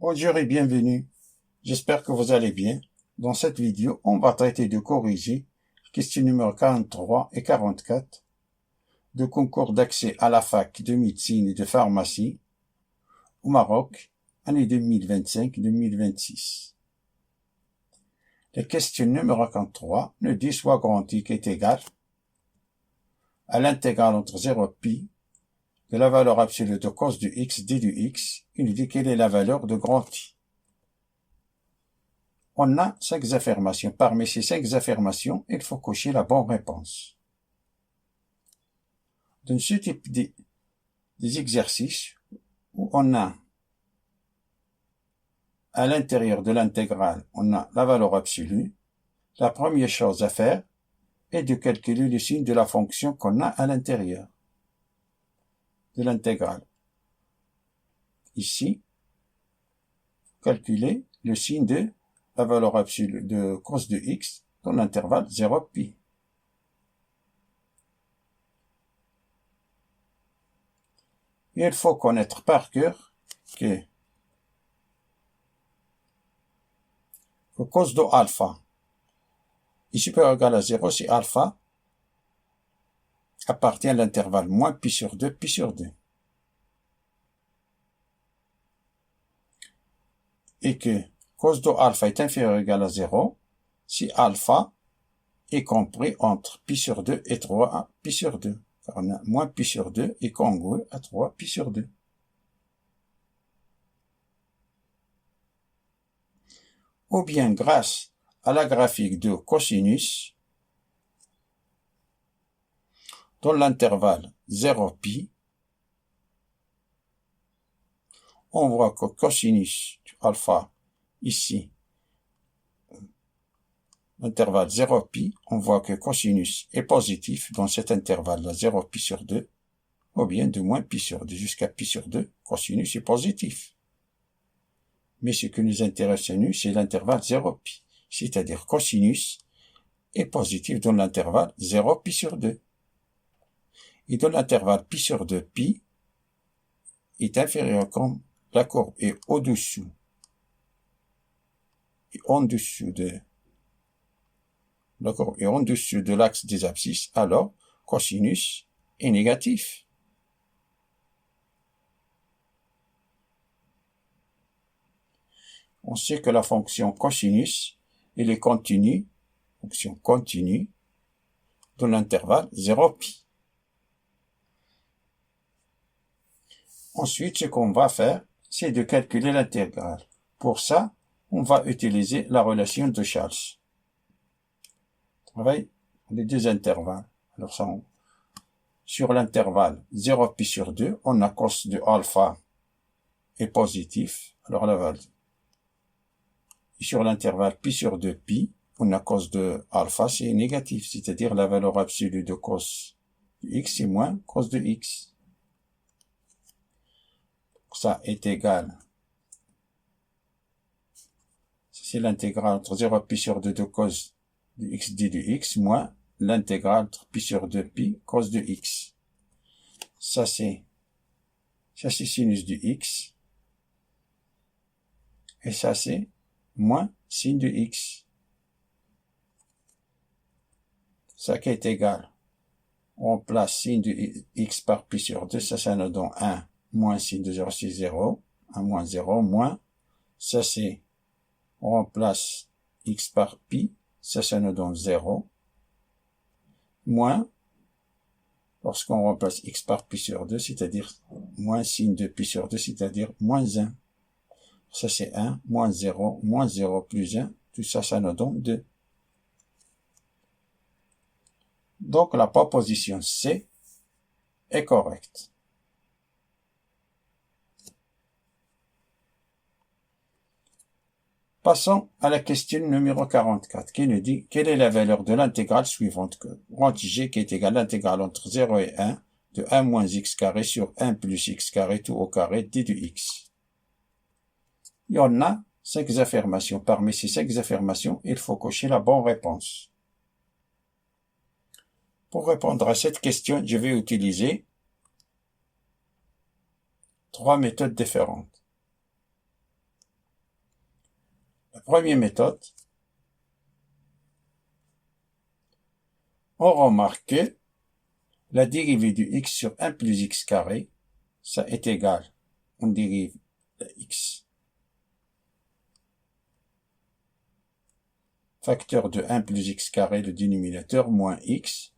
Bonjour et bienvenue. J'espère que vous allez bien. Dans cette vidéo, on va traiter de corriger questions numéro 43 et 44 de concours d'accès à la fac de médecine et de pharmacie au Maroc, année 2025-2026. La question numéro 43 nous dit soit grand X est égal à l'intégrale entre 0 pi de la valeur absolue de cos du x d du x. Il nous dit quelle est la valeur de grand I. On a 5 affirmations. Parmi ces 5 affirmations, il faut cocher la bonne réponse. Dans ce type des exercices où on a à l'intérieur de l'intégrale, on a la valeur absolue, la première chose à faire est de calculer le signe de la fonction qu'on a à l'intérieur de l'intégrale. Ici, calculer le signe de la valeur absolue de cos de x dans l'intervalle 0 pi. Il faut connaître par cœur que cos de alpha est supérieur ou égal à 0 si alpha appartient à l'intervalle moins pi sur 2, pi sur 2. Et que cos de alpha est inférieur ou égal à 0 si alpha est compris entre pi sur 2 et 3 pi sur 2. Car on a moins pi sur 2 est congru à 3 pi sur 2. Ou bien grâce à la graphique de cosinus dans l'intervalle 0 pi, on voit que cosinus alpha ici, l'intervalle 0 pi, on voit que cosinus est positif dans cet intervalle-là 0 pi sur 2, ou bien de moins pi sur 2 jusqu'à pi sur 2, cosinus est positif. Mais ce qui nous intéresse nous, c'est l'intervalle 0 pi, c'est-à-dire cosinus est positif dans l'intervalle 0 pi sur 2. Et dans l'intervalle pi sur 2, pi est inférieur comme la courbe est au-dessous et en dessous de la courbe est en dessous de l'axe des abscisses, alors cosinus est négatif. On sait que la fonction cosinus, elle est continue, fonction continue, dans l'intervalle 0 pi. Ensuite, ce qu'on va faire, c'est de calculer l'intégrale. Pour ça, on va utiliser la relation de Charles. On travaille les deux intervalles. Alors, sur l'intervalle 0 pi sur 2, on a cos de alpha est positif. Alors, la valeur. Sur l'intervalle pi sur 2 pi, on a cos de alpha, c'est négatif, c'est-à-dire la valeur absolue de cos de x est moins cos de x. Ça est égal. C'est l'intégrale entre 0 pi sur 2 de cos de x d de x moins l'intégrale entre pi sur 2 pi cos de x. Ça c'est sinus de x. Et ça c'est moins sin de x. Ça qui est égal. On place sin de x par pi sur 2, ça nous donne 1 moins sin de 0, c'est 0. 1 moins 0 moins. Ça c'est, on remplace x par pi, ça nous donne 0. Moins, lorsqu'on remplace x par pi sur 2, c'est-à-dire moins sin de pi sur 2, c'est-à-dire moins 1. Ça c'est 1, moins 0 plus 1, tout ça, ça nous donne 2. Donc la proposition C est correcte. Passons à la question numéro 44 qui nous dit quelle est la valeur de l'intégrale suivante que grand G qui est égal à l'intégrale entre 0 et 1 de 1 moins x carré sur 1 plus x carré tout au carré d de x. Il y en a 5 affirmations. Parmi ces 5 affirmations, il faut cocher la bonne réponse. Pour répondre à cette question, je vais utiliser 3 méthodes différentes. première méthode, on remarque que la dérivée du x sur 1 plus x carré, ça est égal, on dérive le x. Facteur de 1 plus x carré, le dénominateur, moins x,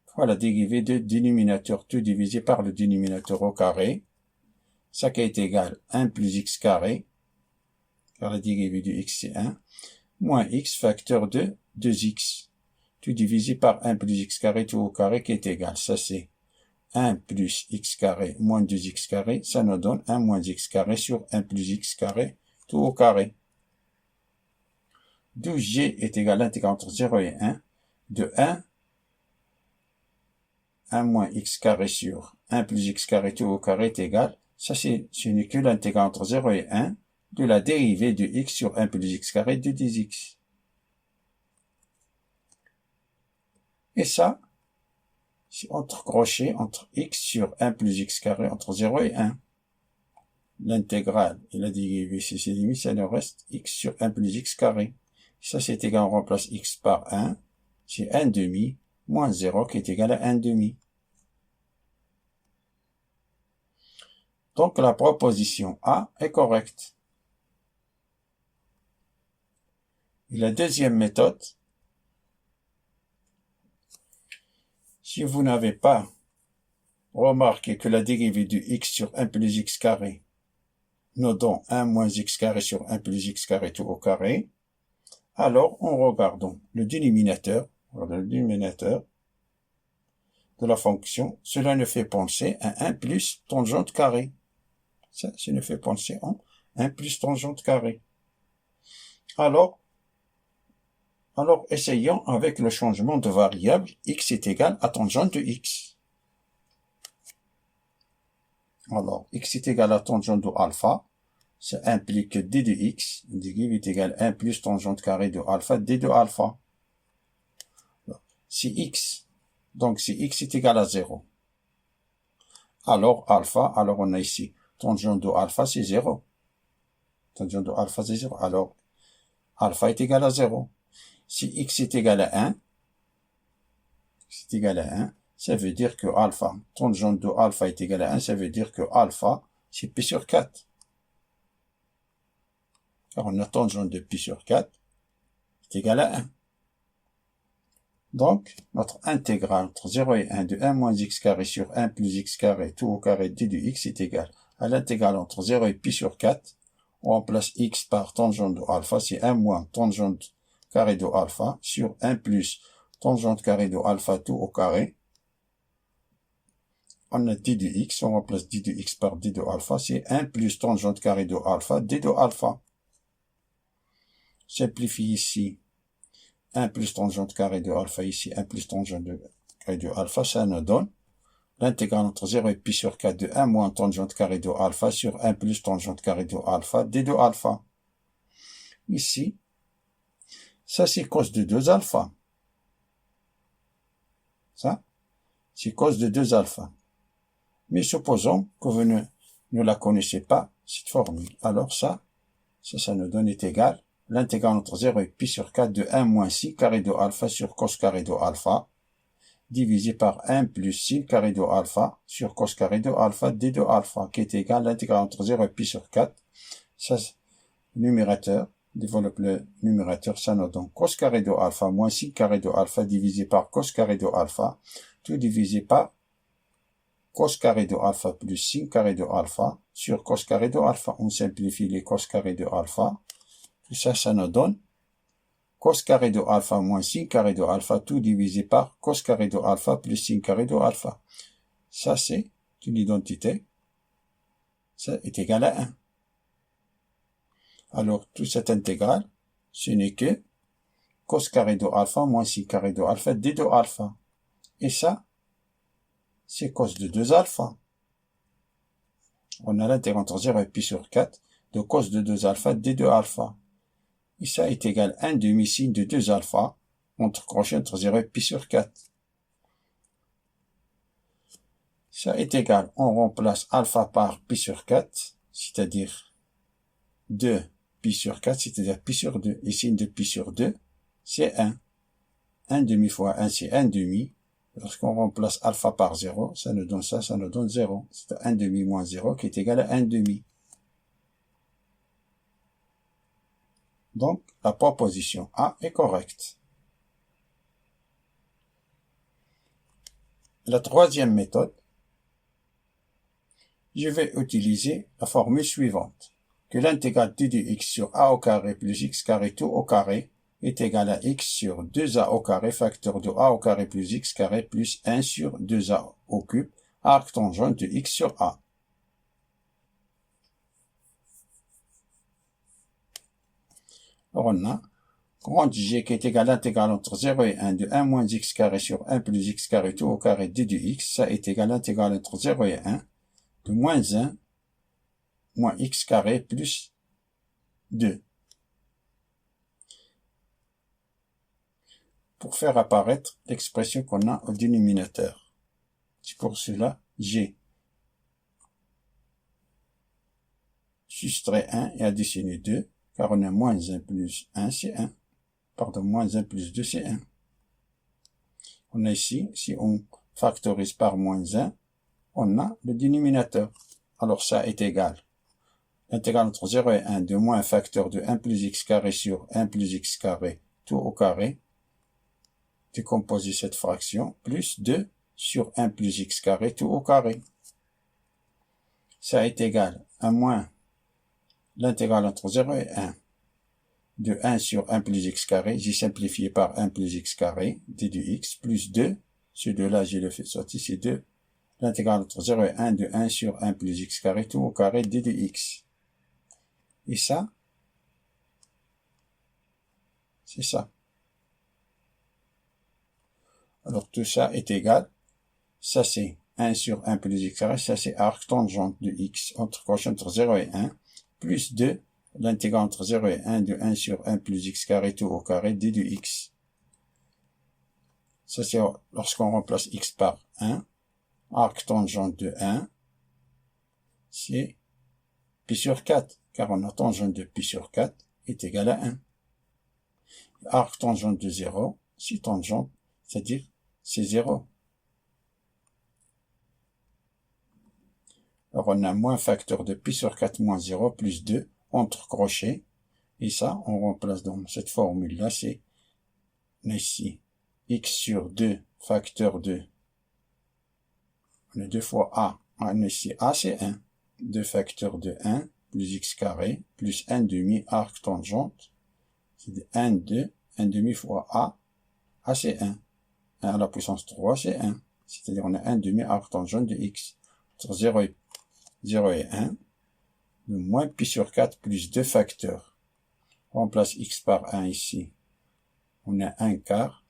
fois la dérivée de dénominateur tout divisé par le dénominateur au carré, ça qui est égal 1 plus x carré, car la dérivée du x c'est 1, moins x facteur de 2x, tout divisé par 1 plus x carré tout au carré qui est égal, ça c'est 1 plus x carré moins 2x carré, ça nous donne 1 moins x carré sur 1 plus x carré tout au carré. D'où g est égal à l'intégral entre 0 et 1 de 1 moins x carré sur 1 plus x carré tout au carré est égal, ça ce n'est que l'intégral entre 0 et 1 de la dérivée de x sur 1 plus x carré de 2x. Et ça, c'est entre crochets entre x sur 1 plus x carré entre 0 et 1. L'intégrale et la dérivée, si c'est limite, ça nous reste x sur 1 plus x carré. Ça, c'est égal, on remplace x par 1, c'est 1 demi, moins 0 qui est égal à 1 demi. Donc, la proposition A est correcte. Et la deuxième méthode, si vous n'avez pas remarqué que la dérivée du x sur 1 plus x carré nous donne 1 moins x carré sur 1 plus x carré tout au carré, alors en regardant le dénominateur de la fonction, cela nous fait penser à 1 plus tangente carré. Ça nous fait penser en 1 plus tangente carré. Alors, essayons avec le changement de variable, x est égal à tangente de x. Alors, x est égal à tangente de alpha, ça implique que d de x, dérive est égal à 1 plus tangente carré de alpha, d de alpha. Si x est égal à 0, alors alpha, alors on a ici, tangente de alpha c'est 0. Tangente de alpha c'est 0, alors alpha est égal à 0. Si x est égal à 1, ça veut dire que alpha, tangente de alpha est égal à 1, ça veut dire que alpha, c'est pi sur 4. Car on a tangente de pi sur 4 est égal à 1. Donc, notre intégrale entre 0 et 1 de 1 moins x carré sur 1 plus x carré tout au carré d de x est égal à l'intégrale entre 0 et pi sur 4. On remplace x par tangente de alpha, c'est 1 moins tangente carré de alpha sur 1 plus tangente carré de alpha tout au carré. On a d de x, on remplace d de x par d de alpha, c'est 1 plus tangente carré de alpha, d de alpha. Simplifie ici 1 plus tangente carré de alpha, ici 1 plus tangente carré de alpha, ça nous donne l'intégrale entre 0 et pi sur 4 de 1 moins tangente carré de alpha sur 1 plus tangente carré de alpha, d de alpha. Ici, ça c'est cos de 2 alpha. Ça, c'est cos de 2 alpha. Mais supposons que vous ne la connaissez pas, cette formule. Alors ça nous donne est égal l'intégrale entre 0 et pi sur 4 de 1 moins sin carré de alpha sur cos carré de alpha, divisé par 1 plus sin carré de alpha sur cos carré de alpha d de alpha, qui est égal à l'intégrale entre 0 et pi sur 4. Ça, numérateur, développe le numérateur, ça nous donne cos carré de alpha moins sin carré de alpha divisé par cos carré de alpha, tout divisé par cos carré de alpha plus sin carré de alpha sur cos carré de alpha. On simplifie les cos carré de alpha. Tout ça, ça nous donne cos carré de alpha moins sin carré de alpha, tout divisé par cos carré de alpha plus sin carré de alpha. Ça, c'est une identité. Ça est égal à 1. Alors, toute cette intégrale, ce n'est que cos carré de alpha moins sin carré de alpha d de alpha. Et ça, c'est cos de 2 alpha. On a l'intégrale entre 0 et pi sur 4 de cos de 2 alpha d de alpha. Et ça est égal à 1 demi-sin de 2 alpha, entre crochet entre 0 et pi sur 4. Ça est égal, on remplace alpha par pi sur 4, c'est-à-dire 2 pi sur 4, c'est-à-dire pi sur 2. Et sin de pi sur 2, c'est 1. 1 demi fois 1, c'est 1 demi. Lorsqu'on remplace alpha par 0, ça nous donne ça, ça nous donne 0. C'est 1 demi moins 0 qui est égal à 1 demi. Donc, la proposition A est correcte. La troisième méthode, je vais utiliser la formule suivante, que l'intégrale d de x sur a au carré plus x carré tout au carré est égal à x sur 2a au carré facteur de a au carré plus x carré plus 1 sur 2a au cube, arc tangent de x sur a. Alors on a grand G qui est égal à l'intégrale entre 0 et 1 de 1 moins x carré sur 1 plus x carré tout au carré d de x, ça est égal à l'intégrale entre 0 et 1 de moins 1 moins x carré plus 2. Pour faire apparaître l'expression qu'on a au dénominateur. C'est pour cela, G soustrait 1 et additionner 2, car on a moins 1 plus 1, c'est 1. Pardon, moins 1 plus 2, c'est 1. On a ici, si on factorise par moins 1, on a le dénominateur. Alors ça est égal. L'intégrale entre 0 et 1 de moins un facteur de 1 plus x carré sur 1 plus x carré tout au carré, décomposer cette fraction, plus 2 sur 1 plus x carré tout au carré. Ça est égal à moins l'intégrale entre 0 et 1 de 1 sur 1 plus x carré, j'ai simplifié par 1 plus x carré, d de x, plus 2, ce 2-là, je le fais sortir, c'est 2, l'intégrale entre 0 et 1 de 1 sur 1 plus x carré tout au carré, d de x. Et ça, c'est ça. Alors tout ça est égal. Ça c'est 1 sur 1 plus x carré. Ça c'est arc tangente de x entre 0 et 1. Plus 2. L'intégrale entre 0 et 1 de 1 sur 1 plus x carré tout au carré d de x. Ça c'est lorsqu'on remplace x par 1. Arc tangente de 1. C'est pi sur 4. Car on a tangente de pi sur 4 est égal à 1. Arc tangente de 0. C'est tangente. C'est-à-dire c'est 0. Alors on a moins facteur de pi sur 4 moins 0 plus 2 entre crochets. Et ça, on remplace dans cette formule-là, c'est ici x sur 2 facteur de, on a 2 fois a. On a ici a c'est 1. 2 facteur de 1 plus x carré plus 1 demi arc tangente. C'est 1, 2, 1 demi fois a. A c'est 1. 1 à la puissance 3, c'est 1. C'est-à-dire, on a 1 demi arc tangente de x. Entre 0 et 1, de moins pi sur 4 plus 2 facteurs. On remplace x par 1 ici. On a 1 quart.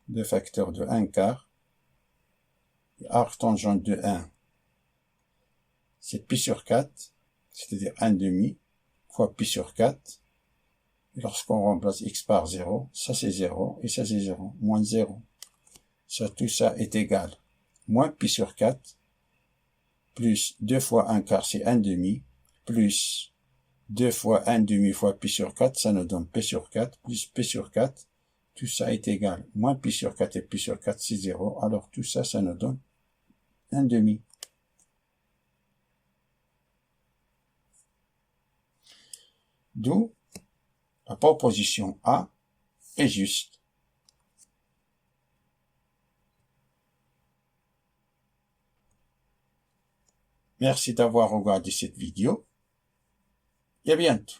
2 facteurs de 1 quart. Et arc tangente de 1, c'est pi sur 4, c'est-à-dire 1 demi, fois pi sur 4. Et lorsqu'on remplace x par 0, ça c'est 0, et ça c'est 0, moins 0. Ça, tout ça est égal. Moins pi sur 4, plus 2 fois 1 quart, c'est 1 demi, plus 2 fois 1 demi fois pi sur 4, ça nous donne p sur 4, plus p sur 4, tout ça est égal. Moins pi sur 4 et pi sur 4, c'est 0. Alors tout ça, ça nous donne 1 demi. D'où la proposition A est juste. Merci d'avoir regardé cette vidéo et à bientôt.